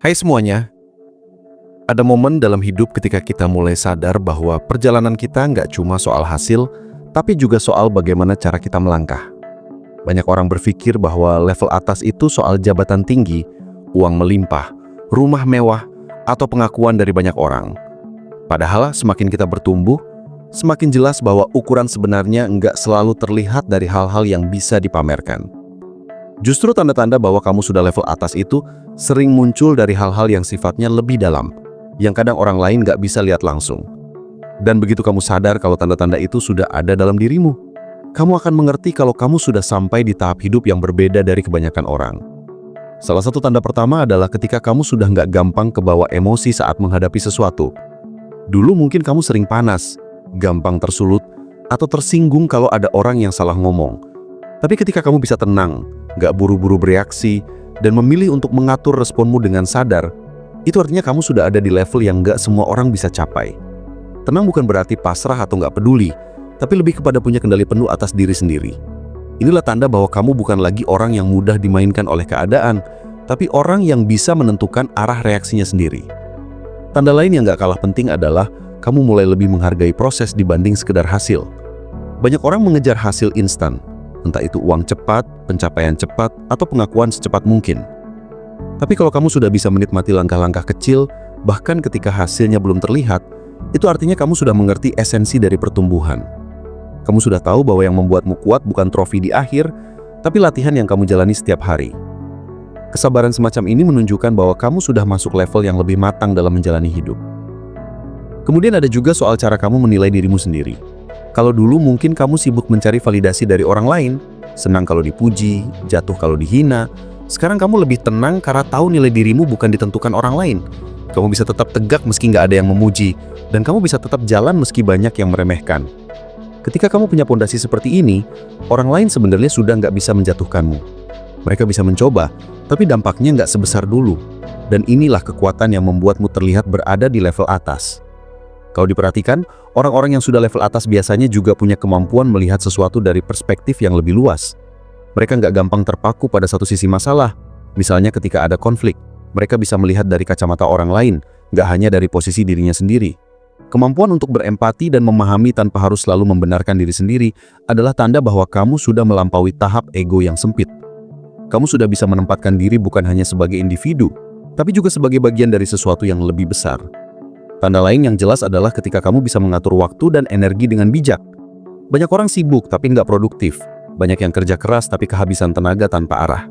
Hai semuanya, ada momen dalam hidup ketika kita mulai sadar bahwa perjalanan kita nggak cuma soal hasil, tapi juga soal bagaimana cara kita melangkah. Banyak orang berpikir bahwa level atas itu soal jabatan tinggi, uang melimpah, rumah mewah, atau pengakuan dari banyak orang. Padahal semakin kita bertumbuh, semakin jelas bahwa ukuran sebenarnya nggak selalu terlihat dari hal-hal yang bisa dipamerkan. Justru tanda-tanda bahwa kamu sudah level atas itu sering muncul dari hal-hal yang sifatnya lebih dalam, yang kadang orang lain nggak bisa lihat langsung. Dan begitu kamu sadar kalau tanda-tanda itu sudah ada dalam dirimu, kamu akan mengerti kalau kamu sudah sampai di tahap hidup yang berbeda dari kebanyakan orang. Salah satu tanda pertama adalah ketika kamu sudah nggak gampang kebawa emosi saat menghadapi sesuatu. Dulu mungkin kamu sering panas, gampang tersulut, atau tersinggung kalau ada orang yang salah ngomong. Tapi ketika kamu bisa tenang, nggak buru-buru bereaksi, dan memilih untuk mengatur responmu dengan sadar, itu artinya kamu sudah ada di level yang nggak semua orang bisa capai. Tenang bukan berarti pasrah atau nggak peduli, tapi lebih kepada punya kendali penuh atas diri sendiri. Inilah tanda bahwa kamu bukan lagi orang yang mudah dimainkan oleh keadaan, tapi orang yang bisa menentukan arah reaksinya sendiri. Tanda lain yang nggak kalah penting adalah kamu mulai lebih menghargai proses dibanding sekedar hasil. Banyak orang mengejar hasil instan, entah itu uang cepat, pencapaian cepat, atau pengakuan secepat mungkin. Tapi kalau kamu sudah bisa menikmati langkah-langkah kecil, bahkan ketika hasilnya belum terlihat, itu artinya kamu sudah mengerti esensi dari pertumbuhan. Kamu sudah tahu bahwa yang membuatmu kuat bukan trofi di akhir, tapi latihan yang kamu jalani setiap hari. Kesabaran semacam ini menunjukkan bahwa kamu sudah masuk level yang lebih matang dalam menjalani hidup. Kemudian ada juga soal cara kamu menilai dirimu sendiri. Kalau dulu mungkin kamu sibuk mencari validasi dari orang lain, senang kalau dipuji, jatuh kalau dihina. Sekarang kamu lebih tenang karena tahu nilai dirimu bukan ditentukan orang lain. Kamu bisa tetap tegak meski nggak ada yang memuji, dan kamu bisa tetap jalan meski banyak yang meremehkan. Ketika kamu punya pondasi seperti ini, orang lain sebenarnya sudah nggak bisa menjatuhkanmu. Mereka bisa mencoba, tapi dampaknya nggak sebesar dulu. Dan inilah kekuatan yang membuatmu terlihat berada di level atas. Kalau diperhatikan, orang-orang yang sudah level atas biasanya juga punya kemampuan melihat sesuatu dari perspektif yang lebih luas. Mereka nggak gampang terpaku pada satu sisi masalah. Misalnya ketika ada konflik, mereka bisa melihat dari kacamata orang lain, nggak hanya dari posisi dirinya sendiri. Kemampuan untuk berempati dan memahami tanpa harus selalu membenarkan diri sendiri adalah tanda bahwa kamu sudah melampaui tahap ego yang sempit. Kamu sudah bisa menempatkan diri bukan hanya sebagai individu, tapi juga sebagai bagian dari sesuatu yang lebih besar. Tanda lain yang jelas adalah ketika kamu bisa mengatur waktu dan energi dengan bijak. Banyak orang sibuk tapi nggak produktif. Banyak yang kerja keras tapi kehabisan tenaga tanpa arah.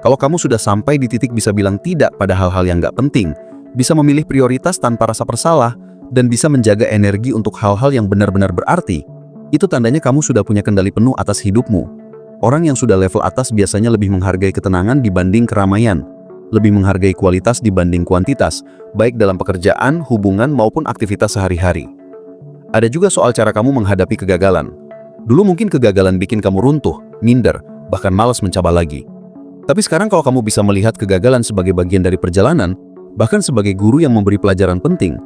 Kalau kamu sudah sampai di titik bisa bilang tidak pada hal-hal yang nggak penting, bisa memilih prioritas tanpa rasa bersalah, dan bisa menjaga energi untuk hal-hal yang benar-benar berarti, itu tandanya kamu sudah punya kendali penuh atas hidupmu. Orang yang sudah level atas biasanya lebih menghargai ketenangan dibanding keramaian. Lebih menghargai kualitas dibanding kuantitas, baik dalam pekerjaan, hubungan, maupun aktivitas sehari-hari. Ada juga soal cara kamu menghadapi kegagalan. Dulu mungkin kegagalan bikin kamu runtuh, minder, bahkan malas mencoba lagi. Tapi sekarang kalau kamu bisa melihat kegagalan sebagai bagian dari perjalanan, bahkan sebagai guru yang memberi pelajaran penting,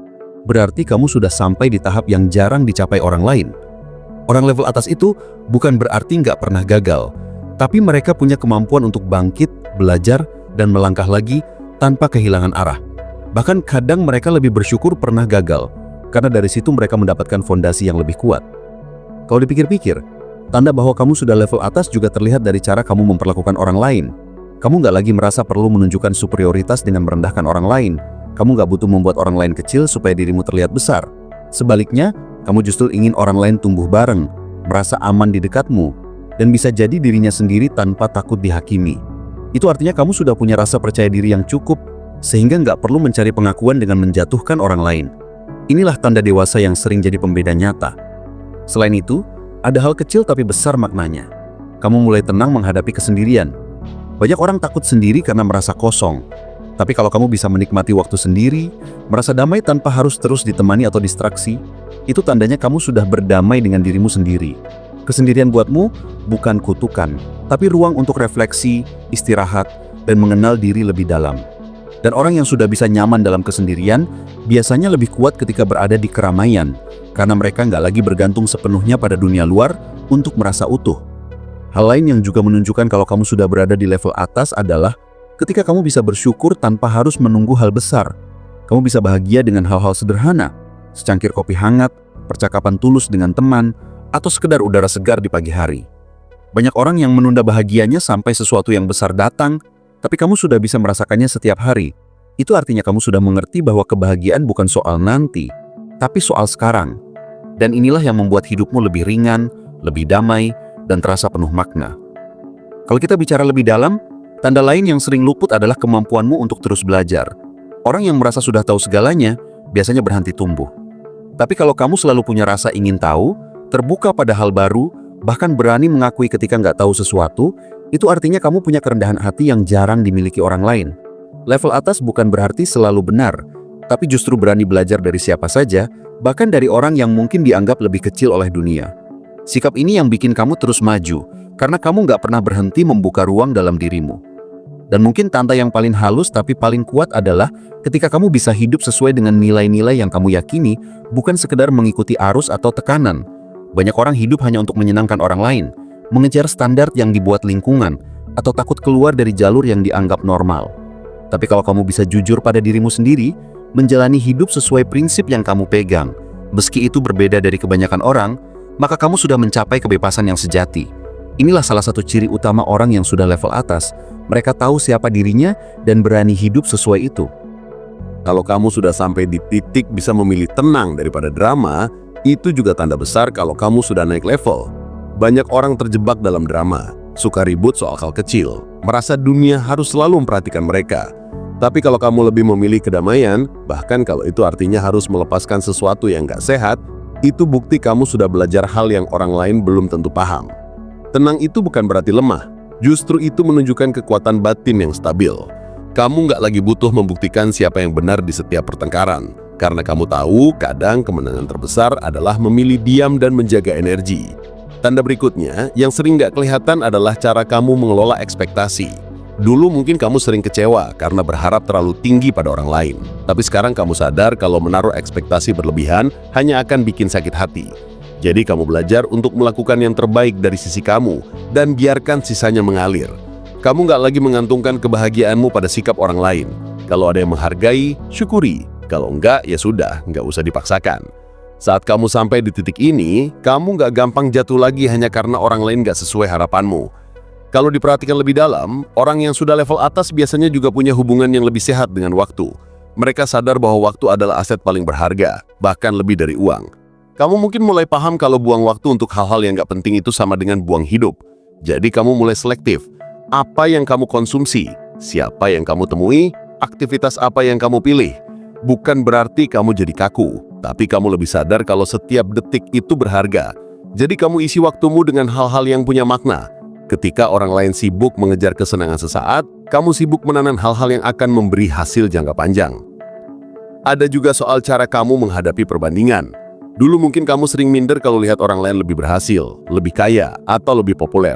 berarti kamu sudah sampai di tahap yang jarang dicapai orang lain. Orang level atas itu bukan berarti nggak pernah gagal, tapi mereka punya kemampuan untuk bangkit, belajar, dan melangkah lagi tanpa kehilangan arah. Bahkan kadang mereka lebih bersyukur pernah gagal, karena dari situ mereka mendapatkan fondasi yang lebih kuat. Kalau dipikir-pikir, tanda bahwa kamu sudah level atas juga terlihat dari cara kamu memperlakukan orang lain. Kamu nggak lagi merasa perlu menunjukkan superioritas dengan merendahkan orang lain. Kamu nggak butuh membuat orang lain kecil supaya dirimu terlihat besar. Sebaliknya, kamu justru ingin orang lain tumbuh bareng, merasa aman di dekatmu, dan bisa jadi dirinya sendiri tanpa takut dihakimi. Itu artinya kamu sudah punya rasa percaya diri yang cukup, sehingga nggak perlu mencari pengakuan dengan menjatuhkan orang lain. Inilah tanda dewasa yang sering jadi pembeda nyata. Selain itu, ada hal kecil tapi besar maknanya. Kamu mulai tenang menghadapi kesendirian. Banyak orang takut sendiri karena merasa kosong. Tapi kalau kamu bisa menikmati waktu sendiri, merasa damai tanpa harus terus ditemani atau distraksi, itu tandanya kamu sudah berdamai dengan dirimu sendiri. Kesendirian buatmu bukan kutukan, tapi ruang untuk refleksi, istirahat, dan mengenal diri lebih dalam. Dan orang yang sudah bisa nyaman dalam kesendirian, biasanya lebih kuat ketika berada di keramaian, karena mereka nggak lagi bergantung sepenuhnya pada dunia luar untuk merasa utuh. Hal lain yang juga menunjukkan kalau kamu sudah berada di level atas adalah Ketika kamu bisa bersyukur tanpa harus menunggu hal besar, kamu bisa bahagia dengan hal-hal sederhana, secangkir kopi hangat, percakapan tulus dengan teman, atau sekedar udara segar di pagi hari. Banyak orang yang menunda bahagianya sampai sesuatu yang besar datang, tapi kamu sudah bisa merasakannya setiap hari. Itu artinya kamu sudah mengerti bahwa kebahagiaan bukan soal nanti, tapi soal sekarang. Dan inilah yang membuat hidupmu lebih ringan, lebih damai, dan terasa penuh makna. Kalau kita bicara lebih dalam, tanda lain yang sering luput adalah kemampuanmu untuk terus belajar. Orang yang merasa sudah tahu segalanya, biasanya berhenti tumbuh. Tapi kalau kamu selalu punya rasa ingin tahu, terbuka pada hal baru, bahkan berani mengakui ketika nggak tahu sesuatu, itu artinya kamu punya kerendahan hati yang jarang dimiliki orang lain. Level atas bukan berarti selalu benar, tapi justru berani belajar dari siapa saja, bahkan dari orang yang mungkin dianggap lebih kecil oleh dunia. Sikap ini yang bikin kamu terus maju, karena kamu nggak pernah berhenti membuka ruang dalam dirimu. Dan mungkin tanda yang paling halus tapi paling kuat adalah ketika kamu bisa hidup sesuai dengan nilai-nilai yang kamu yakini, bukan sekedar mengikuti arus atau tekanan. Banyak orang hidup hanya untuk menyenangkan orang lain, mengejar standar yang dibuat lingkungan, atau takut keluar dari jalur yang dianggap normal. Tapi kalau kamu bisa jujur pada dirimu sendiri, menjalani hidup sesuai prinsip yang kamu pegang, meski itu berbeda dari kebanyakan orang, maka kamu sudah mencapai kebebasan yang sejati. Inilah salah satu ciri utama orang yang sudah level atas. Mereka tahu siapa dirinya dan berani hidup sesuai itu. Kalau kamu sudah sampai di titik bisa memilih tenang daripada drama, itu juga tanda besar kalau kamu sudah naik level. Banyak orang terjebak dalam drama, suka ribut soal hal kecil, merasa dunia harus selalu memperhatikan mereka. Tapi kalau kamu lebih memilih kedamaian, bahkan kalau itu artinya harus melepaskan sesuatu yang gak sehat, itu bukti kamu sudah belajar hal yang orang lain belum tentu paham. Tenang itu bukan berarti lemah, justru itu menunjukkan kekuatan batin yang stabil. Kamu nggak lagi butuh membuktikan siapa yang benar di setiap pertengkaran, karena kamu tahu kadang kemenangan terbesar adalah memilih diam dan menjaga energi. Tanda berikutnya, yang sering nggak kelihatan adalah cara kamu mengelola ekspektasi. Dulu mungkin kamu sering kecewa karena berharap terlalu tinggi pada orang lain, tapi sekarang kamu sadar kalau menaruh ekspektasi berlebihan hanya akan bikin sakit hati. Jadi kamu belajar untuk melakukan yang terbaik dari sisi kamu dan biarkan sisanya mengalir. Kamu nggak lagi menggantungkan kebahagiaanmu pada sikap orang lain. Kalau ada yang menghargai, syukuri. Kalau enggak, ya sudah, nggak usah dipaksakan. Saat kamu sampai di titik ini, kamu nggak gampang jatuh lagi hanya karena orang lain nggak sesuai harapanmu. Kalau diperhatikan lebih dalam, orang yang sudah level atas biasanya juga punya hubungan yang lebih sehat dengan waktu. Mereka sadar bahwa waktu adalah aset paling berharga, bahkan lebih dari uang. Kamu mungkin mulai paham kalau buang waktu untuk hal-hal yang gak penting itu sama dengan buang hidup. Jadi kamu mulai selektif. Apa yang kamu konsumsi, siapa yang kamu temui, aktivitas apa yang kamu pilih. Bukan berarti kamu jadi kaku, tapi kamu lebih sadar kalau setiap detik itu berharga. Jadi kamu isi waktumu dengan hal-hal yang punya makna. Ketika orang lain sibuk mengejar kesenangan sesaat, kamu sibuk menanam hal-hal yang akan memberi hasil jangka panjang. Ada juga soal cara kamu menghadapi perbandingan. Dulu mungkin kamu sering minder kalau lihat orang lain lebih berhasil, lebih kaya, atau lebih populer.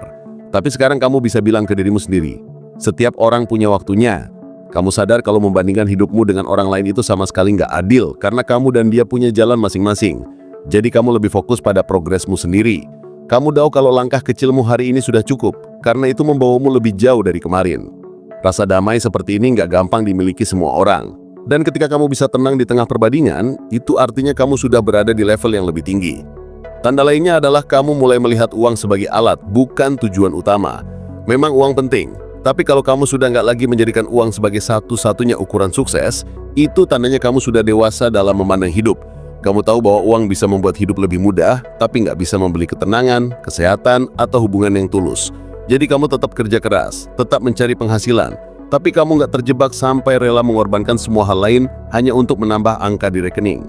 Tapi sekarang kamu bisa bilang ke dirimu sendiri, setiap orang punya waktunya. Kamu sadar kalau membandingkan hidupmu dengan orang lain itu sama sekali nggak adil, karena kamu dan dia punya jalan masing-masing. Jadi kamu lebih fokus pada progresmu sendiri. Kamu tahu kalau langkah kecilmu hari ini sudah cukup, karena itu membawamu lebih jauh dari kemarin. Rasa damai seperti ini nggak gampang dimiliki semua orang. Dan ketika kamu bisa tenang di tengah perbandingan, itu artinya kamu sudah berada di level yang lebih tinggi. Tanda lainnya adalah kamu mulai melihat uang sebagai alat, bukan tujuan utama. Memang uang penting, tapi kalau kamu sudah nggak lagi menjadikan uang sebagai satu-satunya ukuran sukses, itu tandanya kamu sudah dewasa dalam memandang hidup. Kamu tahu bahwa uang bisa membuat hidup lebih mudah, tapi nggak bisa membeli ketenangan, kesehatan, atau hubungan yang tulus. Jadi kamu tetap kerja keras, tetap mencari penghasilan, tapi kamu nggak terjebak sampai rela mengorbankan semua hal lain hanya untuk menambah angka di rekening.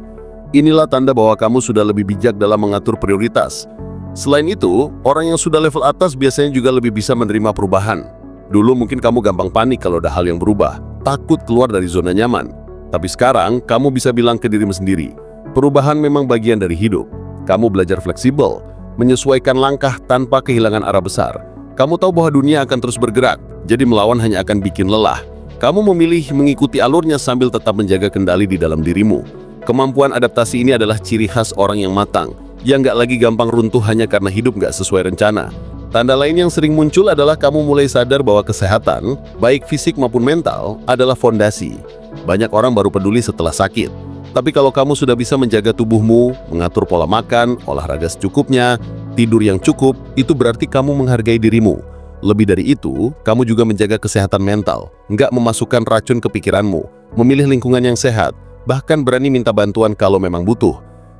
Inilah tanda bahwa kamu sudah lebih bijak dalam mengatur prioritas. Selain itu, orang yang sudah level atas biasanya juga lebih bisa menerima perubahan. Dulu mungkin kamu gampang panik kalau ada hal yang berubah, takut keluar dari zona nyaman. Tapi sekarang, kamu bisa bilang ke dirimu sendiri, perubahan memang bagian dari hidup. Kamu belajar fleksibel, menyesuaikan langkah tanpa kehilangan arah besar. Kamu tahu bahwa dunia akan terus bergerak, jadi melawan hanya akan bikin lelah. Kamu memilih mengikuti alurnya sambil tetap menjaga kendali di dalam dirimu. Kemampuan adaptasi ini adalah ciri khas orang yang matang, yang nggak lagi gampang runtuh hanya karena hidup nggak sesuai rencana. Tanda lain yang sering muncul adalah kamu mulai sadar bahwa kesehatan, baik fisik maupun mental, adalah fondasi. Banyak orang baru peduli setelah sakit. Tapi kalau kamu sudah bisa menjaga tubuhmu, mengatur pola makan, olahraga secukupnya, tidur yang cukup, itu berarti kamu menghargai dirimu. Lebih dari itu, kamu juga menjaga kesehatan mental, nggak memasukkan racun ke pikiranmu, memilih lingkungan yang sehat, bahkan berani minta bantuan kalau memang butuh.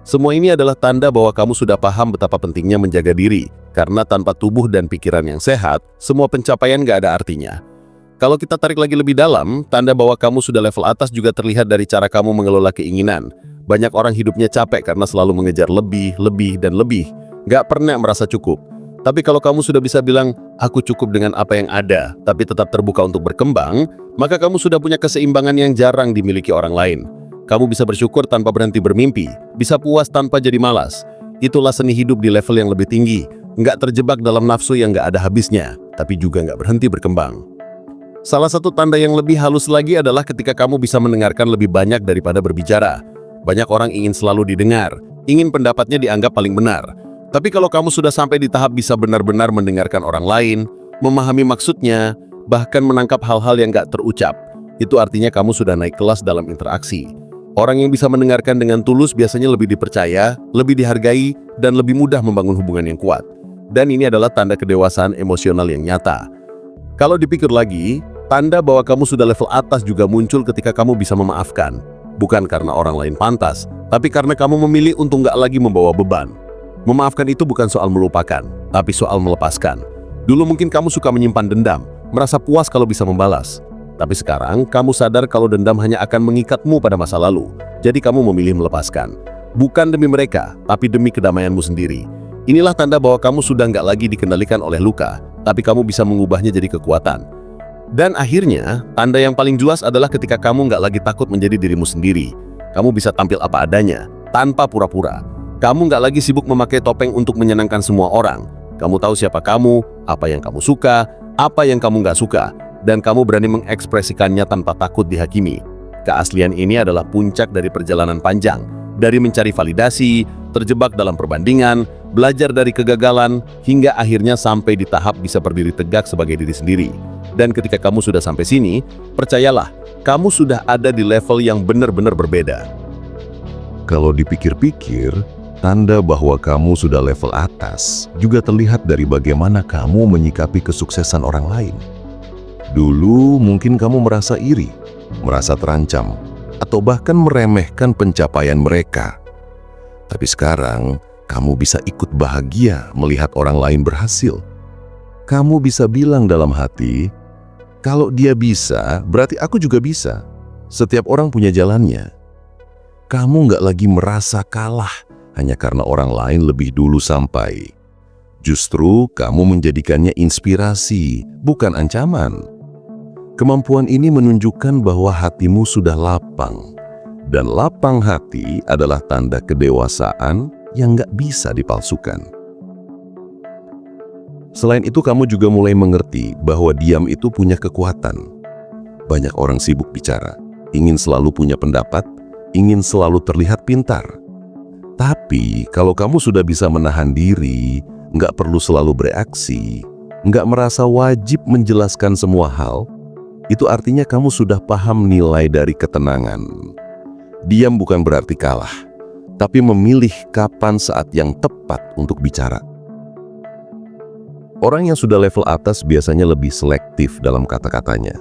Semua ini adalah tanda bahwa kamu sudah paham betapa pentingnya menjaga diri, karena tanpa tubuh dan pikiran yang sehat, semua pencapaian nggak ada artinya. Kalau kita tarik lagi lebih dalam, tanda bahwa kamu sudah level atas juga terlihat dari cara kamu mengelola keinginan. Banyak orang hidupnya capek karena selalu mengejar lebih, dan lebih. Nggak pernah merasa cukup. Tapi kalau kamu sudah bisa bilang, aku cukup dengan apa yang ada, tapi tetap terbuka untuk berkembang, maka kamu sudah punya keseimbangan yang jarang dimiliki orang lain. Kamu bisa bersyukur tanpa berhenti bermimpi, bisa puas tanpa jadi malas. Itulah seni hidup di level yang lebih tinggi, nggak terjebak dalam nafsu yang nggak ada habisnya, tapi juga nggak berhenti berkembang. Salah satu tanda yang lebih halus lagi adalah ketika kamu bisa mendengarkan lebih banyak daripada berbicara. Banyak orang ingin selalu didengar, ingin pendapatnya dianggap paling benar. Tapi kalau kamu sudah sampai di tahap bisa benar-benar mendengarkan orang lain, memahami maksudnya, bahkan menangkap hal-hal yang nggak terucap, itu artinya kamu sudah naik kelas dalam interaksi. Orang yang bisa mendengarkan dengan tulus biasanya lebih dipercaya, lebih dihargai, dan lebih mudah membangun hubungan yang kuat. Dan ini adalah tanda kedewasaan emosional yang nyata. Kalau dipikir lagi, tanda bahwa kamu sudah level atas juga muncul ketika kamu bisa memaafkan. Bukan karena orang lain pantas, tapi karena kamu memilih untuk nggak lagi membawa beban. Memaafkan itu bukan soal melupakan, tapi soal melepaskan. Dulu mungkin kamu suka menyimpan dendam, merasa puas kalau bisa membalas. Tapi sekarang, kamu sadar kalau dendam hanya akan mengikatmu pada masa lalu. Jadi kamu memilih melepaskan. Bukan demi mereka, tapi demi kedamaianmu sendiri. Inilah tanda bahwa kamu sudah nggak lagi dikendalikan oleh luka, tapi kamu bisa mengubahnya jadi kekuatan. Dan akhirnya, tanda yang paling jelas adalah ketika kamu nggak lagi takut menjadi dirimu sendiri. Kamu bisa tampil apa adanya, tanpa pura-pura. Kamu nggak lagi sibuk memakai topeng untuk menyenangkan semua orang. Kamu tahu siapa kamu, apa yang kamu suka, apa yang kamu nggak suka, dan kamu berani mengekspresikannya tanpa takut dihakimi. Keaslian ini adalah puncak dari perjalanan panjang, dari mencari validasi, terjebak dalam perbandingan, belajar dari kegagalan, hingga akhirnya sampai di tahap bisa berdiri tegak sebagai diri sendiri. Dan ketika kamu sudah sampai sini, percayalah, kamu sudah ada di level yang benar-benar berbeda. Kalau dipikir-pikir, tanda bahwa kamu sudah level atas juga terlihat dari bagaimana kamu menyikapi kesuksesan orang lain. Dulu mungkin kamu merasa iri, merasa terancam, atau bahkan meremehkan pencapaian mereka. Tapi sekarang, kamu bisa ikut bahagia melihat orang lain berhasil. Kamu bisa bilang dalam hati, kalau dia bisa, berarti aku juga bisa. Setiap orang punya jalannya. Kamu nggak lagi merasa kalah hanya karena orang lain lebih dulu sampai. Justru kamu menjadikannya inspirasi, bukan ancaman. Kemampuan ini menunjukkan bahwa hatimu sudah lapang. Dan lapang hati adalah tanda kedewasaan yang nggak bisa dipalsukan. Selain itu, kamu juga mulai mengerti bahwa diam itu punya kekuatan. Banyak orang sibuk bicara, ingin selalu punya pendapat, ingin selalu terlihat pintar. Tapi kalau kamu sudah bisa menahan diri, nggak perlu selalu bereaksi, nggak merasa wajib menjelaskan semua hal, itu artinya kamu sudah paham nilai dari ketenangan. Diam bukan berarti kalah, tapi memilih kapan saat yang tepat untuk bicara. Orang yang sudah level atas biasanya lebih selektif dalam kata-katanya.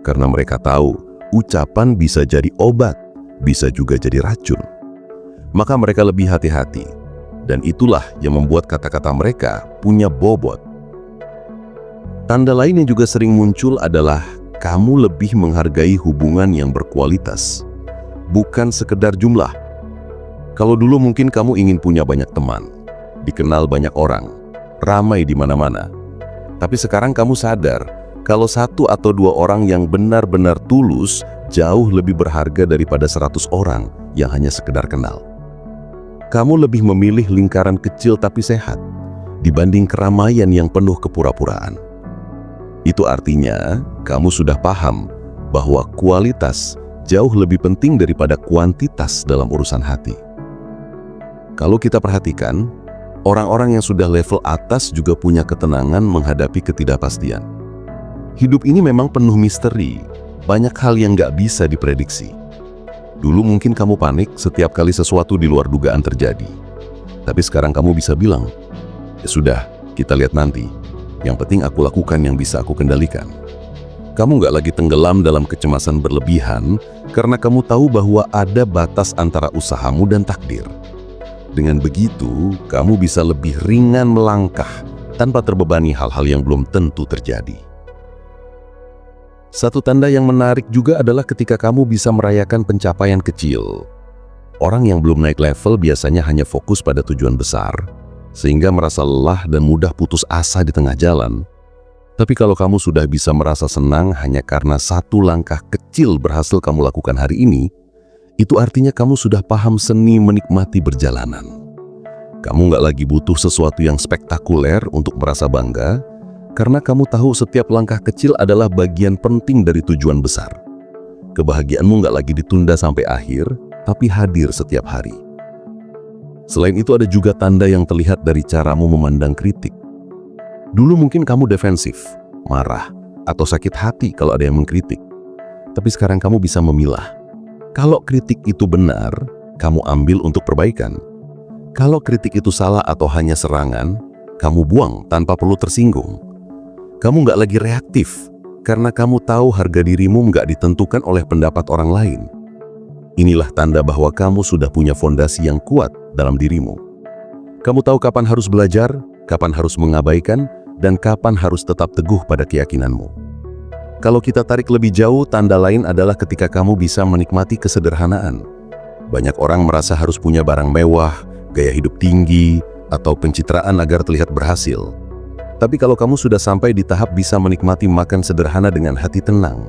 Karena mereka tahu, ucapan bisa jadi obat, bisa juga jadi racun. Maka mereka lebih hati-hati. Dan itulah yang membuat kata-kata mereka punya bobot. Tanda lain yang juga sering muncul adalah kamu lebih menghargai hubungan yang berkualitas, bukan sekedar jumlah. Kalau dulu mungkin kamu ingin punya banyak teman, dikenal banyak orang, ramai di mana-mana. Tapi sekarang kamu sadar kalau 1 atau 2 orang yang benar-benar tulus jauh lebih berharga daripada 100 orang yang hanya sekedar kenal. Kamu lebih memilih lingkaran kecil tapi sehat dibanding keramaian yang penuh kepura-puraan. Itu artinya kamu sudah paham bahwa kualitas jauh lebih penting daripada kuantitas dalam urusan hati. Kalau kita perhatikan, Orang-orang yang sudah level atas juga punya ketenangan menghadapi ketidakpastian. Hidup ini memang penuh misteri, banyak hal yang nggak bisa diprediksi. Dulu mungkin kamu panik setiap kali sesuatu di luar dugaan terjadi. Tapi sekarang kamu bisa bilang, ya sudah, kita lihat nanti. Yang penting aku lakukan yang bisa aku kendalikan. Kamu nggak lagi tenggelam dalam kecemasan berlebihan karena kamu tahu bahwa ada batas antara usahamu dan takdir. Dengan begitu, kamu bisa lebih ringan melangkah tanpa terbebani hal-hal yang belum tentu terjadi. Satu tanda yang menarik juga adalah ketika kamu bisa merayakan pencapaian kecil. Orang yang belum naik level biasanya hanya fokus pada tujuan besar, sehingga merasa lelah dan mudah putus asa di tengah jalan. Tapi kalau kamu sudah bisa merasa senang hanya karena satu langkah kecil berhasil kamu lakukan hari ini, itu artinya kamu sudah paham seni menikmati perjalanan. Kamu nggak lagi butuh sesuatu yang spektakuler untuk merasa bangga, karena kamu tahu setiap langkah kecil adalah bagian penting dari tujuan besar. Kebahagiaanmu nggak lagi ditunda sampai akhir, tapi hadir setiap hari. Selain itu ada juga tanda yang terlihat dari caramu memandang kritik. Dulu mungkin kamu defensif, marah, atau sakit hati kalau ada yang mengkritik. Tapi sekarang kamu bisa memilah. Kalau kritik itu benar, kamu ambil untuk perbaikan. Kalau kritik itu salah atau hanya serangan, kamu buang tanpa perlu tersinggung. Kamu nggak lagi reaktif, karena kamu tahu harga dirimu nggak ditentukan oleh pendapat orang lain. Inilah tanda bahwa kamu sudah punya fondasi yang kuat dalam dirimu. Kamu tahu kapan harus belajar, kapan harus mengabaikan, dan kapan harus tetap teguh pada keyakinanmu. Kalau kita tarik lebih jauh, tanda lain adalah ketika kamu bisa menikmati kesederhanaan. Banyak orang merasa harus punya barang mewah, gaya hidup tinggi, atau pencitraan agar terlihat berhasil. Tapi kalau kamu sudah sampai di tahap bisa menikmati makan sederhana dengan hati tenang,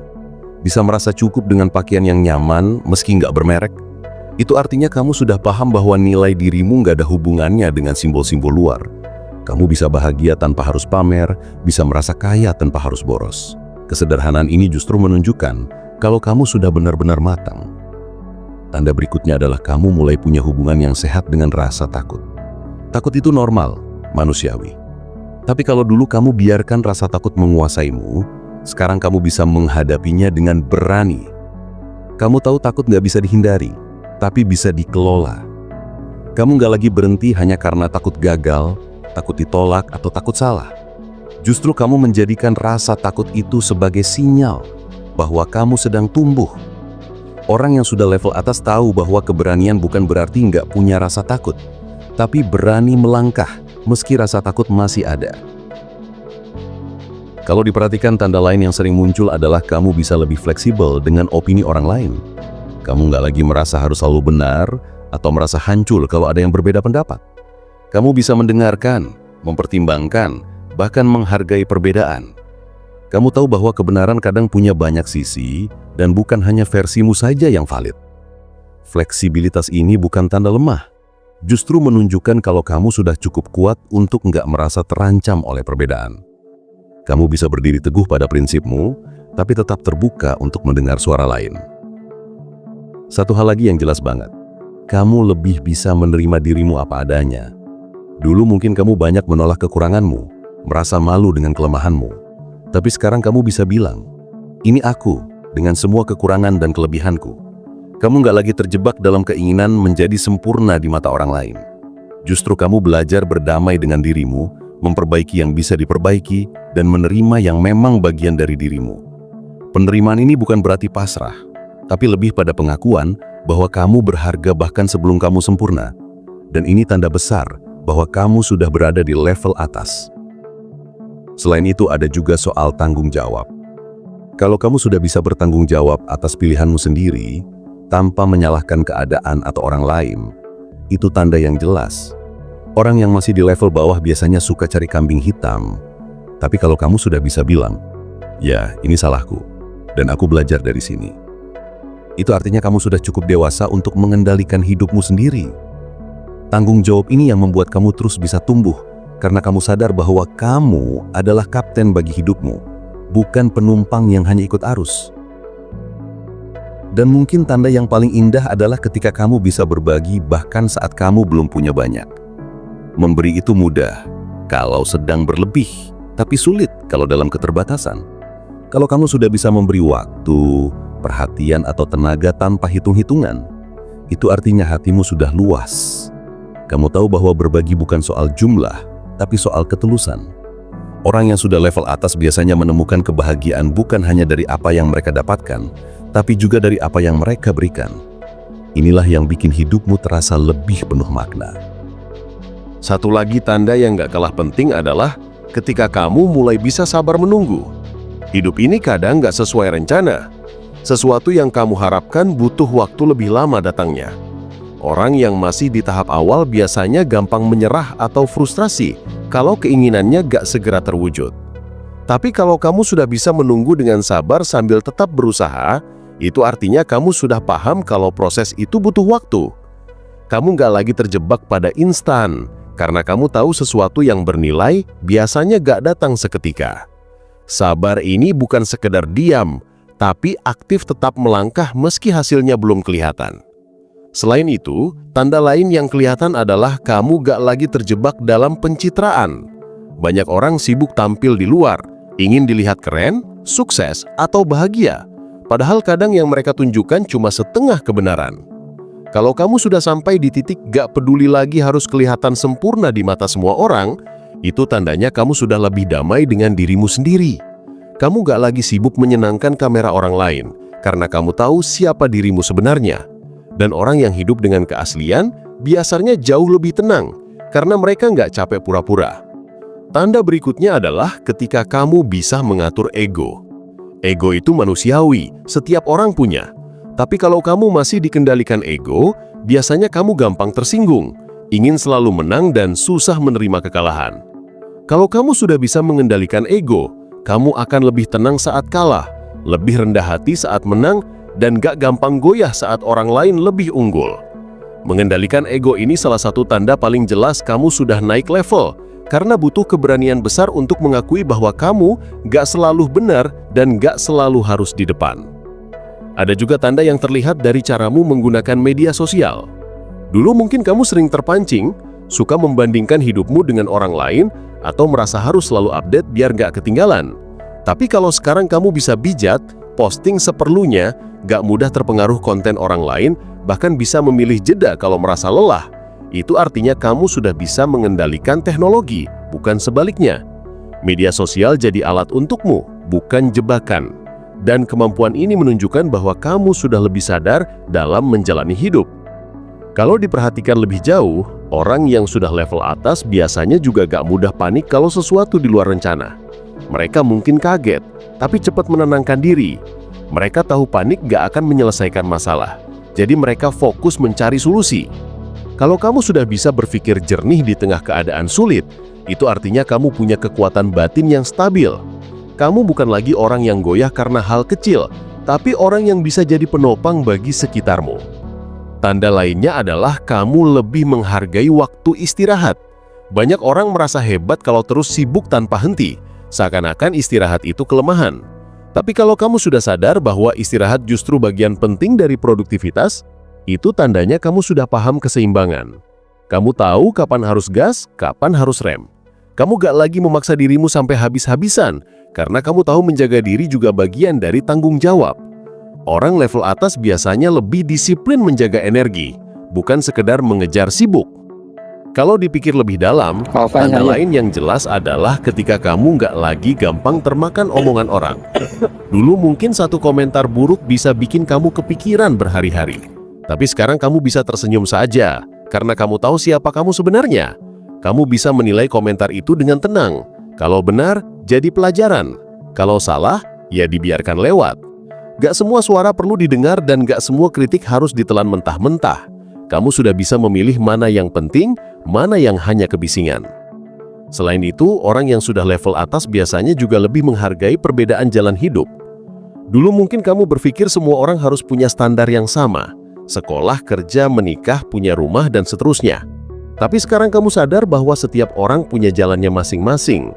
bisa merasa cukup dengan pakaian yang nyaman meski nggak bermerek, itu artinya kamu sudah paham bahwa nilai dirimu nggak ada hubungannya dengan simbol-simbol luar. Kamu bisa bahagia tanpa harus pamer, bisa merasa kaya tanpa harus boros. Kesederhanaan ini justru menunjukkan kalau kamu sudah benar-benar matang. Tanda berikutnya adalah kamu mulai punya hubungan yang sehat dengan rasa takut. Takut itu normal, manusiawi. Tapi kalau dulu kamu biarkan rasa takut menguasaimu, sekarang kamu bisa menghadapinya dengan berani. Kamu tahu takut nggak bisa dihindari, tapi bisa dikelola. Kamu nggak lagi berhenti hanya karena takut gagal, takut ditolak, atau takut salah. Justru kamu menjadikan rasa takut itu sebagai sinyal bahwa kamu sedang tumbuh. Orang yang sudah level atas tahu bahwa keberanian bukan berarti nggak punya rasa takut, tapi berani melangkah meski rasa takut masih ada. Kalau diperhatikan, tanda lain yang sering muncul adalah kamu bisa lebih fleksibel dengan opini orang lain. Kamu nggak lagi merasa harus selalu benar atau merasa hancur kalau ada yang berbeda pendapat. Kamu bisa mendengarkan, mempertimbangkan, bahkan menghargai perbedaan. Kamu tahu bahwa kebenaran kadang punya banyak sisi dan bukan hanya versimu saja yang valid. Fleksibilitas ini bukan tanda lemah, justru menunjukkan kalau kamu sudah cukup kuat untuk nggak merasa terancam oleh perbedaan. Kamu bisa berdiri teguh pada prinsipmu, tapi tetap terbuka untuk mendengar suara lain. Satu hal lagi yang jelas banget, kamu lebih bisa menerima dirimu apa adanya. Dulu mungkin kamu banyak menolak kekuranganmu, merasa malu dengan kelemahanmu. Tapi sekarang kamu bisa bilang, ini aku dengan semua kekurangan dan kelebihanku. Kamu nggak lagi terjebak dalam keinginan menjadi sempurna di mata orang lain. Justru kamu belajar berdamai dengan dirimu, memperbaiki yang bisa diperbaiki, dan menerima yang memang bagian dari dirimu. Penerimaan ini bukan berarti pasrah, tapi lebih pada pengakuan bahwa kamu berharga bahkan sebelum kamu sempurna. Dan ini tanda besar bahwa kamu sudah berada di level atas. Selain itu ada juga soal tanggung jawab. Kalau kamu sudah bisa bertanggung jawab atas pilihanmu sendiri, tanpa menyalahkan keadaan atau orang lain, itu tanda yang jelas. Orang yang masih di level bawah biasanya suka cari kambing hitam. Tapi kalau kamu sudah bisa bilang, ya ini salahku, dan aku belajar dari sini. Itu artinya kamu sudah cukup dewasa untuk mengendalikan hidupmu sendiri. Tanggung jawab ini yang membuat kamu terus bisa tumbuh, karena kamu sadar bahwa kamu adalah kapten bagi hidupmu, bukan penumpang yang hanya ikut arus. Dan mungkin tanda yang paling indah adalah ketika kamu bisa berbagi bahkan saat kamu belum punya banyak. Memberi itu mudah kalau sedang berlebih, tapi sulit kalau dalam keterbatasan. Kalau kamu sudah bisa memberi waktu, perhatian atau tenaga tanpa hitung-hitungan, itu artinya hatimu sudah luas. Kamu tahu bahwa berbagi bukan soal jumlah, tapi soal ketulusan. Orang yang sudah level atas biasanya menemukan kebahagiaan bukan hanya dari apa yang mereka dapatkan, tapi juga dari apa yang mereka berikan. Inilah yang bikin hidupmu terasa lebih penuh makna. Satu lagi tanda yang gak kalah penting adalah ketika kamu mulai bisa sabar menunggu. Hidup ini kadang gak sesuai rencana. Sesuatu yang kamu harapkan butuh waktu lebih lama datangnya. Orang yang masih di tahap awal biasanya gampang menyerah atau frustrasi kalau keinginannya gak segera terwujud. Tapi kalau kamu sudah bisa menunggu dengan sabar sambil tetap berusaha, itu artinya kamu sudah paham kalau proses itu butuh waktu. Kamu gak lagi terjebak pada instan, karena kamu tahu sesuatu yang bernilai biasanya gak datang seketika. Sabar ini bukan sekedar diam, tapi aktif tetap melangkah meski hasilnya belum kelihatan. Selain itu, tanda lain yang kelihatan adalah kamu gak lagi terjebak dalam pencitraan. Banyak orang sibuk tampil di luar, ingin dilihat keren, sukses, atau bahagia. Padahal kadang yang mereka tunjukkan cuma setengah kebenaran. Kalau kamu sudah sampai di titik gak peduli lagi harus kelihatan sempurna di mata semua orang, itu tandanya kamu sudah lebih damai dengan dirimu sendiri. Kamu gak lagi sibuk menyenangkan kamera orang lain, karena kamu tahu siapa dirimu sebenarnya. Dan orang yang hidup dengan keaslian biasanya jauh lebih tenang, karena mereka nggak capek pura-pura. Tanda berikutnya adalah ketika kamu bisa mengatur ego. Ego itu manusiawi, setiap orang punya. Tapi kalau kamu masih dikendalikan ego, biasanya kamu gampang tersinggung, ingin selalu menang dan susah menerima kekalahan. Kalau kamu sudah bisa mengendalikan ego, kamu akan lebih tenang saat kalah, lebih rendah hati saat menang, dan gak gampang goyah saat orang lain lebih unggul. Mengendalikan ego ini salah satu tanda paling jelas kamu sudah naik level, karena butuh keberanian besar untuk mengakui bahwa kamu gak selalu benar dan gak selalu harus di depan. Ada juga tanda yang terlihat dari caramu menggunakan media sosial. Dulu mungkin kamu sering terpancing, suka membandingkan hidupmu dengan orang lain, atau merasa harus selalu update biar gak ketinggalan. Tapi kalau sekarang kamu bisa bijak, posting seperlunya, gak mudah terpengaruh konten orang lain, bahkan bisa memilih jeda kalau merasa lelah. Itu artinya kamu sudah bisa mengendalikan teknologi, bukan sebaliknya. Media sosial jadi alat untukmu, bukan jebakan. Dan kemampuan ini menunjukkan bahwa kamu sudah lebih sadar dalam menjalani hidup. Kalau diperhatikan lebih jauh, orang yang sudah level atas biasanya juga gak mudah panik kalau sesuatu di luar rencana. Mereka mungkin kaget, tapi cepat menenangkan diri. Mereka tahu panik gak akan menyelesaikan masalah, jadi mereka fokus mencari solusi. Kalau kamu sudah bisa berpikir jernih di tengah keadaan sulit, itu artinya kamu punya kekuatan batin yang stabil. Kamu bukan lagi orang yang goyah karena hal kecil, tapi orang yang bisa jadi penopang bagi sekitarmu. Tanda lainnya adalah kamu lebih menghargai waktu istirahat. Banyak orang merasa hebat kalau terus sibuk tanpa henti, seakan-akan istirahat itu kelemahan. Tapi kalau kamu sudah sadar bahwa istirahat justru bagian penting dari produktivitas, itu tandanya kamu sudah paham keseimbangan. Kamu tahu kapan harus gas, kapan harus rem. Kamu gak lagi memaksa dirimu sampai habis-habisan, karena kamu tahu menjaga diri juga bagian dari tanggung jawab. Orang level atas biasanya lebih disiplin menjaga energi, bukan sekedar mengejar sibuk. Kalau dipikir lebih dalam, tanda lain yang jelas adalah ketika kamu nggak lagi gampang termakan omongan orang. Dulu mungkin satu komentar buruk bisa bikin kamu kepikiran berhari-hari. Tapi sekarang kamu bisa tersenyum saja, karena kamu tahu siapa kamu sebenarnya. Kamu bisa menilai komentar itu dengan tenang. Kalau benar, jadi pelajaran. Kalau salah, ya dibiarkan lewat. Gak semua suara perlu didengar dan gak semua kritik harus ditelan mentah-mentah. Kamu sudah bisa memilih mana yang penting, mana yang hanya kebisingan. Selain itu, orang yang sudah level atas biasanya juga lebih menghargai perbedaan jalan hidup. Dulu mungkin kamu berpikir semua orang harus punya standar yang sama. Sekolah, kerja, menikah, punya rumah, dan seterusnya. Tapi sekarang kamu sadar bahwa setiap orang punya jalannya masing-masing.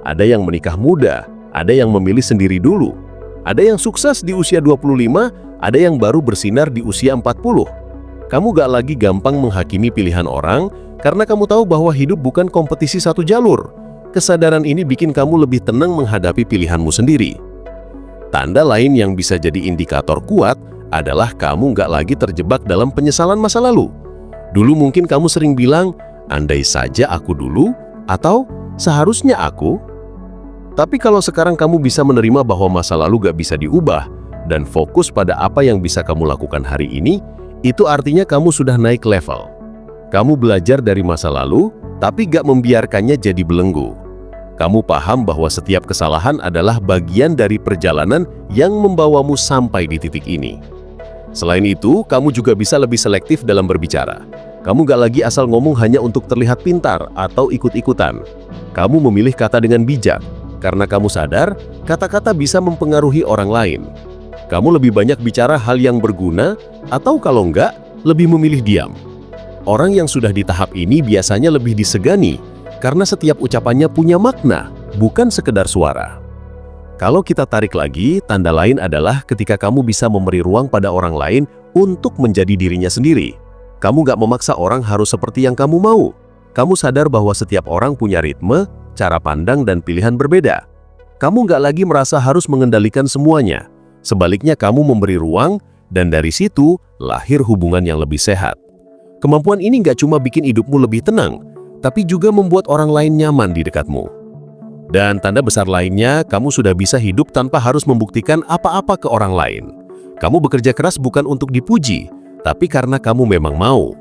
Ada yang menikah muda, ada yang memilih sendiri dulu. Ada yang sukses di usia 25, ada yang baru bersinar di usia 40. Kamu gak lagi gampang menghakimi pilihan orang, Karena kamu tahu bahwa hidup bukan kompetisi satu jalur. Kesadaran ini bikin kamu lebih tenang menghadapi pilihanmu sendiri. Tanda lain yang bisa jadi indikator kuat adalah kamu nggak lagi terjebak dalam penyesalan masa lalu. Dulu mungkin kamu sering bilang, andai saja aku dulu, atau seharusnya aku. Tapi kalau sekarang kamu bisa menerima bahwa masa lalu nggak bisa diubah, dan fokus pada apa yang bisa kamu lakukan hari ini, itu artinya kamu sudah naik level. Kamu belajar dari masa lalu, tapi gak membiarkannya jadi belenggu. Kamu paham bahwa setiap kesalahan adalah bagian dari perjalanan yang membawamu sampai di titik ini. Selain itu, kamu juga bisa lebih selektif dalam berbicara. Kamu gak lagi asal ngomong hanya untuk terlihat pintar atau ikut-ikutan. Kamu memilih kata dengan bijak, karena kamu sadar kata-kata bisa mempengaruhi orang lain. Kamu lebih banyak bicara hal yang berguna, atau kalau enggak, lebih memilih diam. Orang yang sudah di tahap ini biasanya lebih disegani, karena setiap ucapannya punya makna, bukan sekedar suara. Kalau kita tarik lagi, tanda lain adalah ketika kamu bisa memberi ruang pada orang lain untuk menjadi dirinya sendiri. Kamu gak memaksa orang harus seperti yang kamu mau. Kamu sadar bahwa setiap orang punya ritme, cara pandang, dan pilihan berbeda. Kamu gak lagi merasa harus mengendalikan semuanya. Sebaliknya, kamu memberi ruang, dan dari situ lahir hubungan yang lebih sehat. Kemampuan ini gak cuma bikin hidupmu lebih tenang, tapi juga membuat orang lain nyaman di dekatmu. Dan tanda besar lainnya, kamu sudah bisa hidup tanpa harus membuktikan apa-apa ke orang lain. Kamu bekerja keras bukan untuk dipuji, tapi karena kamu memang mau.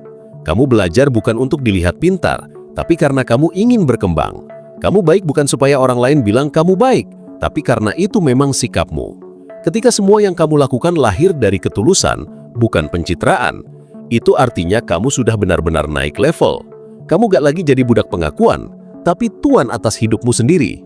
Kamu belajar bukan untuk dilihat pintar, tapi karena kamu ingin berkembang. Kamu baik bukan supaya orang lain bilang kamu baik, tapi karena itu memang sikapmu. Ketika semua yang kamu lakukan lahir dari ketulusan, bukan pencitraan, itu artinya kamu sudah benar-benar naik level. Kamu gak lagi jadi budak pengakuan, tapi tuan atas hidupmu sendiri.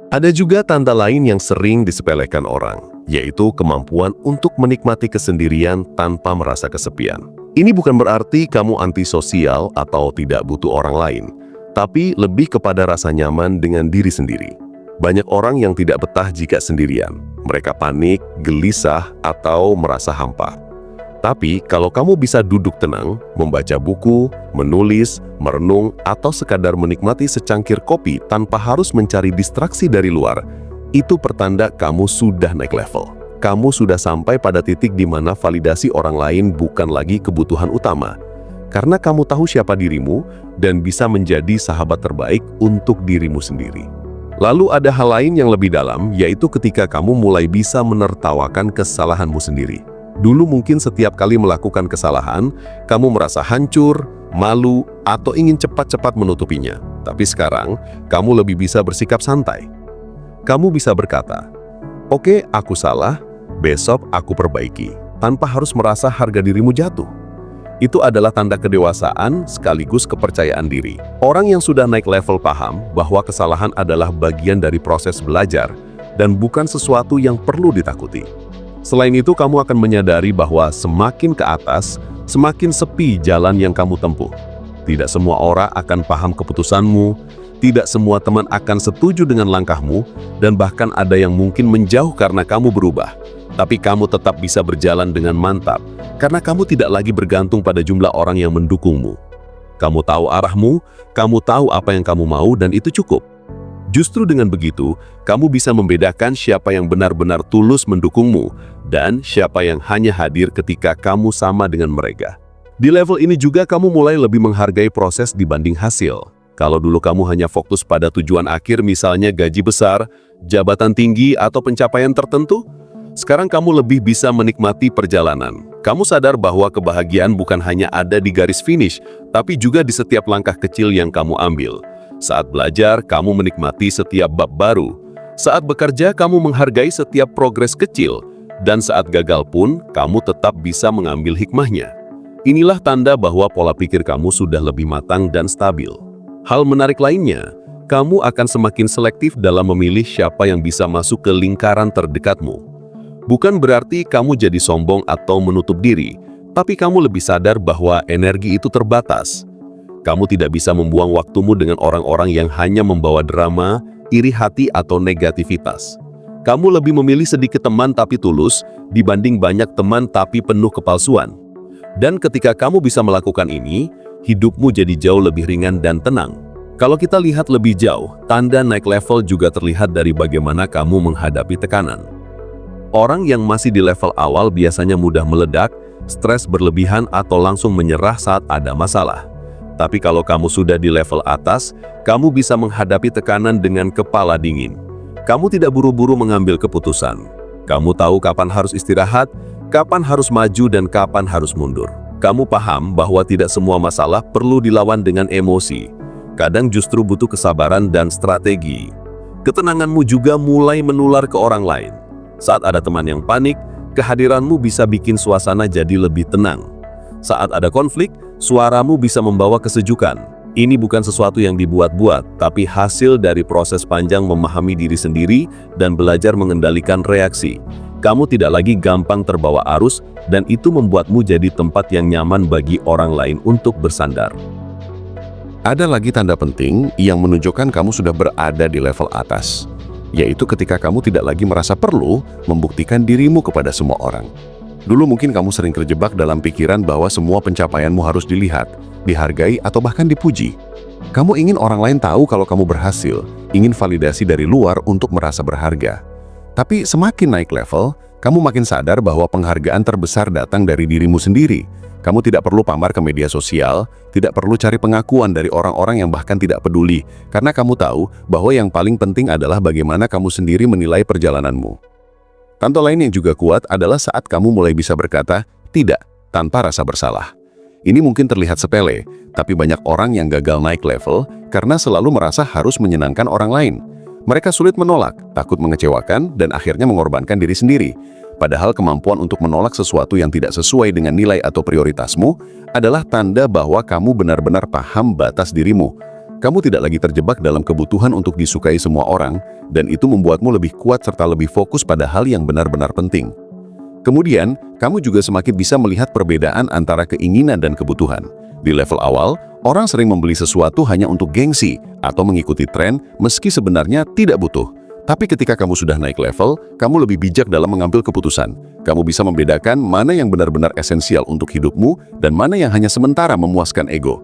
Ada juga tanda lain yang sering disepelekan orang, yaitu kemampuan untuk menikmati kesendirian tanpa merasa kesepian. Ini bukan berarti kamu antisosial atau tidak butuh orang lain, tapi lebih kepada rasa nyaman dengan diri sendiri. Banyak orang yang tidak betah jika sendirian. Mereka panik, gelisah, atau merasa hampa. Tapi kalau kamu bisa duduk tenang, membaca buku, menulis, merenung, atau sekadar menikmati secangkir kopi tanpa harus mencari distraksi dari luar, itu pertanda kamu sudah naik level. Kamu sudah sampai pada titik di mana validasi orang lain bukan lagi kebutuhan utama. Karena kamu tahu siapa dirimu dan bisa menjadi sahabat terbaik untuk dirimu sendiri. Lalu ada hal lain yang lebih dalam, yaitu ketika kamu mulai bisa menertawakan kesalahanmu sendiri. Dulu mungkin setiap kali melakukan kesalahan, kamu merasa hancur, malu, atau ingin cepat-cepat menutupinya. Tapi sekarang, kamu lebih bisa bersikap santai. Kamu bisa berkata, "Oke, aku salah, besok aku perbaiki," tanpa harus merasa harga dirimu jatuh. Itu adalah tanda kedewasaan sekaligus kepercayaan diri. Orang yang sudah naik level paham bahwa kesalahan adalah bagian dari proses belajar dan bukan sesuatu yang perlu ditakuti. Selain itu, kamu akan menyadari bahwa semakin ke atas, semakin sepi jalan yang kamu tempuh. Tidak semua orang akan paham keputusanmu, tidak semua teman akan setuju dengan langkahmu, dan bahkan ada yang mungkin menjauh karena kamu berubah. Tapi kamu tetap bisa berjalan dengan mantap, karena kamu tidak lagi bergantung pada jumlah orang yang mendukungmu. Kamu tahu arahmu, kamu tahu apa yang kamu mau, dan itu cukup. Justru dengan begitu, kamu bisa membedakan siapa yang benar-benar tulus mendukungmu dan siapa yang hanya hadir ketika kamu sama dengan mereka. Di level ini juga kamu mulai lebih menghargai proses dibanding hasil. Kalau dulu kamu hanya fokus pada tujuan akhir, misalnya gaji besar, jabatan tinggi, atau pencapaian tertentu, sekarang kamu lebih bisa menikmati perjalanan. Kamu sadar bahwa kebahagiaan bukan hanya ada di garis finish, tapi juga di setiap langkah kecil yang kamu ambil. Saat belajar, kamu menikmati setiap bab baru. Saat bekerja, kamu menghargai setiap progres kecil. Dan saat gagal pun, kamu tetap bisa mengambil hikmahnya. Inilah tanda bahwa pola pikir kamu sudah lebih matang dan stabil. Hal menarik lainnya, kamu akan semakin selektif dalam memilih siapa yang bisa masuk ke lingkaran terdekatmu. Bukan berarti kamu jadi sombong atau menutup diri, tapi kamu lebih sadar bahwa energi itu terbatas. Kamu tidak bisa membuang waktumu dengan orang-orang yang hanya membawa drama, iri hati, atau negativitas. Kamu lebih memilih sedikit teman tapi tulus, dibanding banyak teman tapi penuh kepalsuan. Dan ketika kamu bisa melakukan ini, hidupmu jadi jauh lebih ringan dan tenang. Kalau kita lihat lebih jauh, tanda naik level juga terlihat dari bagaimana kamu menghadapi tekanan. Orang yang masih di level awal biasanya mudah meledak, stres berlebihan atau langsung menyerah saat ada masalah. Tapi kalau kamu sudah di level atas, kamu bisa menghadapi tekanan dengan kepala dingin. Kamu tidak buru-buru mengambil keputusan. Kamu tahu kapan harus istirahat, kapan harus maju, dan kapan harus mundur. Kamu paham bahwa tidak semua masalah perlu dilawan dengan emosi. Kadang justru butuh kesabaran dan strategi. Ketenanganmu juga mulai menular ke orang lain. Saat ada teman yang panik, kehadiranmu bisa bikin suasana jadi lebih tenang. Saat ada konflik, suaramu bisa membawa kesejukan. Ini bukan sesuatu yang dibuat-buat, tapi hasil dari proses panjang memahami diri sendiri dan belajar mengendalikan reaksi. Kamu tidak lagi gampang terbawa arus, dan itu membuatmu jadi tempat yang nyaman bagi orang lain untuk bersandar. Ada lagi tanda penting yang menunjukkan kamu sudah berada di level atas, yaitu ketika kamu tidak lagi merasa perlu membuktikan dirimu kepada semua orang. Dulu mungkin kamu sering terjebak dalam pikiran bahwa semua pencapaianmu harus dilihat, dihargai, atau bahkan dipuji. Kamu ingin orang lain tahu kalau kamu berhasil, ingin validasi dari luar untuk merasa berharga. Tapi semakin naik level, kamu makin sadar bahwa penghargaan terbesar datang dari dirimu sendiri. Kamu tidak perlu pamar ke media sosial, tidak perlu cari pengakuan dari orang-orang yang bahkan tidak peduli, karena kamu tahu bahwa yang paling penting adalah bagaimana kamu sendiri menilai perjalananmu. Contoh lain yang juga kuat adalah saat kamu mulai bisa berkata tidak tanpa rasa bersalah. Ini mungkin terlihat sepele, tapi banyak orang yang gagal naik level karena selalu merasa harus menyenangkan orang lain. Mereka sulit menolak, takut mengecewakan, dan akhirnya mengorbankan diri sendiri. Padahal kemampuan untuk menolak sesuatu yang tidak sesuai dengan nilai atau prioritasmu adalah tanda bahwa kamu benar-benar paham batas dirimu. Kamu tidak lagi terjebak dalam kebutuhan untuk disukai semua orang, dan itu membuatmu lebih kuat serta lebih fokus pada hal yang benar-benar penting. Kemudian, kamu juga semakin bisa melihat perbedaan antara keinginan dan kebutuhan. Di level awal, orang sering membeli sesuatu hanya untuk gengsi atau mengikuti tren meski sebenarnya tidak butuh. Tapi ketika kamu sudah naik level, kamu lebih bijak dalam mengambil keputusan. Kamu bisa membedakan mana yang benar-benar esensial untuk hidupmu dan mana yang hanya sementara memuaskan ego.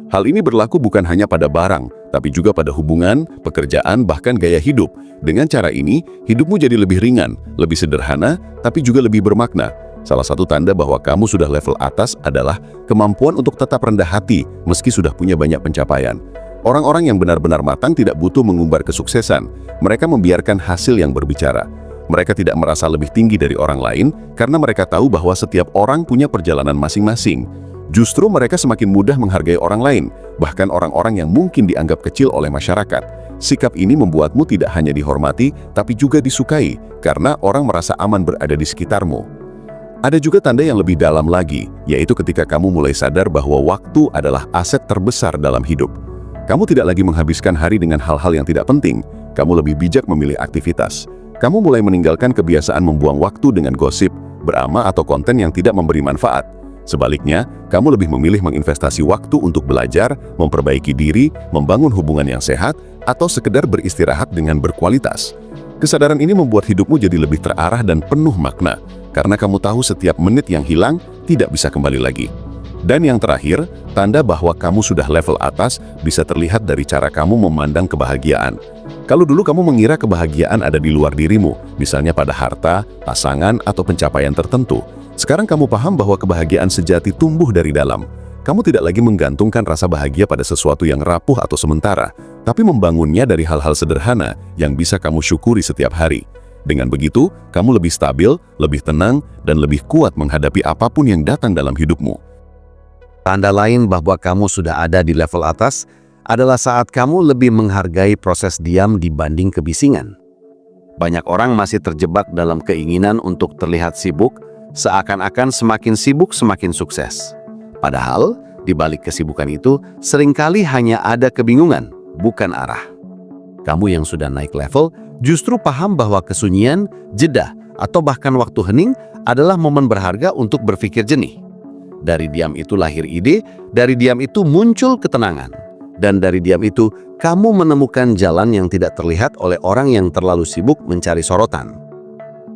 Hal ini berlaku bukan hanya pada barang, tapi juga pada hubungan, pekerjaan, bahkan gaya hidup. Dengan cara ini, hidupmu jadi lebih ringan, lebih sederhana, tapi juga lebih bermakna. Salah satu tanda bahwa kamu sudah level atas adalah kemampuan untuk tetap rendah hati meski sudah punya banyak pencapaian. Orang-orang yang benar-benar matang tidak butuh mengumbar kesuksesan. Mereka membiarkan hasil yang berbicara. Mereka tidak merasa lebih tinggi dari orang lain karena mereka tahu bahwa setiap orang punya perjalanan masing-masing. Justru mereka semakin mudah menghargai orang lain, bahkan orang-orang yang mungkin dianggap kecil oleh masyarakat. Sikap ini membuatmu tidak hanya dihormati, tapi juga disukai, karena orang merasa aman berada di sekitarmu. Ada juga tanda yang lebih dalam lagi, yaitu ketika kamu mulai sadar bahwa waktu adalah aset terbesar dalam hidup. Kamu tidak lagi menghabiskan hari dengan hal-hal yang tidak penting. Kamu lebih bijak memilih aktivitas. Kamu mulai meninggalkan kebiasaan membuang waktu dengan gosip, beramal, atau konten yang tidak memberi manfaat. Sebaliknya, kamu lebih memilih menginvestasi waktu untuk belajar, memperbaiki diri, membangun hubungan yang sehat, atau sekedar beristirahat dengan berkualitas. Kesadaran ini membuat hidupmu jadi lebih terarah dan penuh makna, karena kamu tahu setiap menit yang hilang tidak bisa kembali lagi. Dan yang terakhir, tanda bahwa kamu sudah level atas bisa terlihat dari cara kamu memandang kebahagiaan. Kalau dulu kamu mengira kebahagiaan ada di luar dirimu, misalnya pada harta, pasangan, atau pencapaian tertentu, sekarang kamu paham bahwa kebahagiaan sejati tumbuh dari dalam. Kamu tidak lagi menggantungkan rasa bahagia pada sesuatu yang rapuh atau sementara, tapi membangunnya dari hal-hal sederhana yang bisa kamu syukuri setiap hari. Dengan begitu, kamu lebih stabil, lebih tenang, dan lebih kuat menghadapi apapun yang datang dalam hidupmu. Tanda lain bahwa kamu sudah ada di level atas adalah saat kamu lebih menghargai proses diam dibanding kebisingan. Banyak orang masih terjebak dalam keinginan untuk terlihat sibuk, seakan-akan semakin sibuk semakin sukses. Padahal, di balik kesibukan itu, seringkali hanya ada kebingungan, bukan arah. Kamu yang sudah naik level justru paham bahwa kesunyian, jeda, atau bahkan waktu hening adalah momen berharga untuk berpikir jernih. Dari diam itu lahir ide, dari diam itu muncul ketenangan. Dan dari diam itu, kamu menemukan jalan yang tidak terlihat oleh orang yang terlalu sibuk mencari sorotan.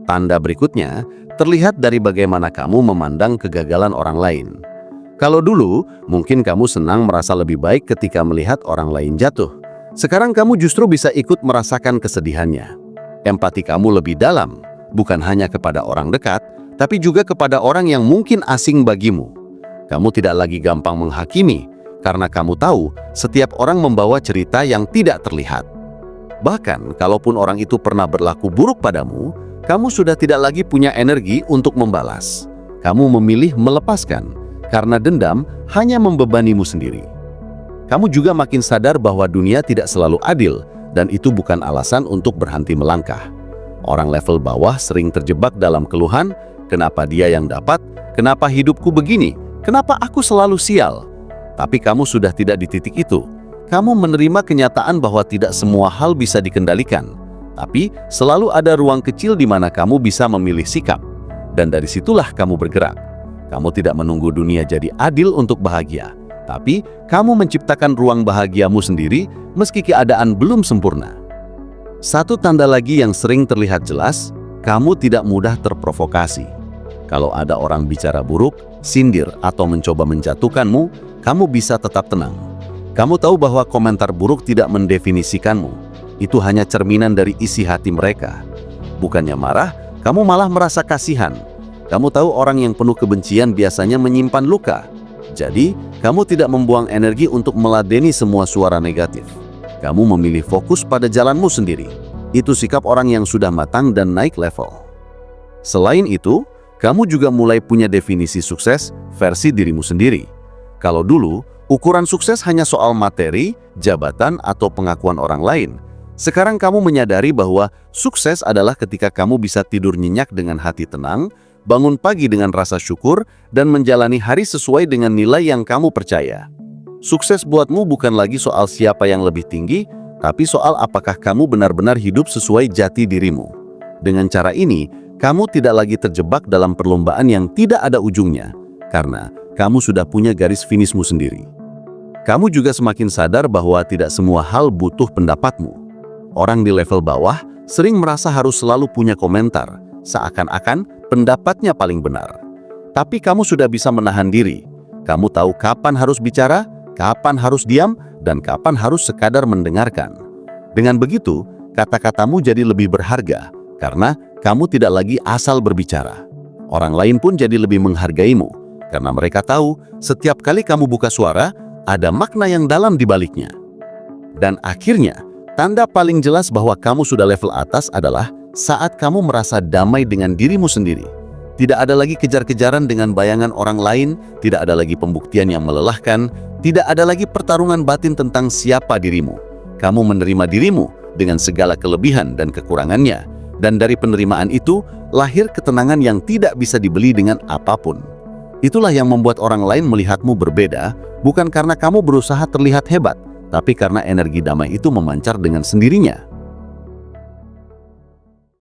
Tanda berikutnya terlihat dari bagaimana kamu memandang kegagalan orang lain. Kalau dulu, mungkin kamu senang merasa lebih baik ketika melihat orang lain jatuh. Sekarang kamu justru bisa ikut merasakan kesedihannya. Empati kamu lebih dalam, bukan hanya kepada orang dekat, tapi juga kepada orang yang mungkin asing bagimu. Kamu tidak lagi gampang menghakimi, karena kamu tahu setiap orang membawa cerita yang tidak terlihat. Bahkan, kalaupun orang itu pernah berlaku buruk padamu, kamu sudah tidak lagi punya energi untuk membalas. Kamu memilih melepaskan, karena dendam hanya membebanimu sendiri. Kamu juga makin sadar bahwa dunia tidak selalu adil, dan itu bukan alasan untuk berhenti melangkah. Orang level bawah sering terjebak dalam keluhan, kenapa dia yang dapat, kenapa hidupku begini, kenapa aku selalu sial. Tapi kamu sudah tidak di titik itu. Kamu menerima kenyataan bahwa tidak semua hal bisa dikendalikan, tapi selalu ada ruang kecil di mana kamu bisa memilih sikap. Dan dari situlah kamu bergerak. Kamu tidak menunggu dunia jadi adil untuk bahagia, tapi kamu menciptakan ruang bahagiamu sendiri meski keadaan belum sempurna. Satu tanda lagi yang sering terlihat jelas, kamu tidak mudah terprovokasi. Kalau ada orang bicara buruk, sindir, atau mencoba menjatuhkanmu, kamu bisa tetap tenang. Kamu tahu bahwa komentar buruk tidak mendefinisikanmu. Itu hanya cerminan dari isi hati mereka. Bukannya marah, kamu malah merasa kasihan. Kamu tahu orang yang penuh kebencian biasanya menyimpan luka. Jadi, kamu tidak membuang energi untuk meladeni semua suara negatif. Kamu memilih fokus pada jalanmu sendiri. Itu sikap orang yang sudah matang dan naik level. Selain itu, kamu juga mulai punya definisi sukses versi dirimu sendiri. Kalau dulu, ukuran sukses hanya soal materi, jabatan, atau pengakuan orang lain. Sekarang kamu menyadari bahwa sukses adalah ketika kamu bisa tidur nyenyak dengan hati tenang, bangun pagi dengan rasa syukur, dan menjalani hari sesuai dengan nilai yang kamu percaya. Sukses buatmu bukan lagi soal siapa yang lebih tinggi, tapi soal apakah kamu benar-benar hidup sesuai jati dirimu. Dengan cara ini, kamu tidak lagi terjebak dalam perlombaan yang tidak ada ujungnya, karena kamu sudah punya garis finishmu sendiri. Kamu juga semakin sadar bahwa tidak semua hal butuh pendapatmu. Orang di level bawah sering merasa harus selalu punya komentar, seakan-akan pendapatnya paling benar. Tapi kamu sudah bisa menahan diri. Kamu tahu kapan harus bicara, kapan harus diam, dan kapan harus sekadar mendengarkan. Dengan begitu, kata-katamu jadi lebih berharga, karena kamu tidak lagi asal berbicara. Orang lain pun jadi lebih menghargaimu, karena mereka tahu setiap kali kamu buka suara, ada makna yang dalam di baliknya. Dan akhirnya, tanda paling jelas bahwa kamu sudah level atas adalah saat kamu merasa damai dengan dirimu sendiri. Tidak ada lagi kejar-kejaran dengan bayangan orang lain, tidak ada lagi pembuktian yang melelahkan, tidak ada lagi pertarungan batin tentang siapa dirimu. Kamu menerima dirimu dengan segala kelebihan dan kekurangannya, dan dari penerimaan itu lahir ketenangan yang tidak bisa dibeli dengan apapun. Itulah yang membuat orang lain melihatmu berbeda, bukan karena kamu berusaha terlihat hebat, tapi karena energi damai itu memancar dengan sendirinya.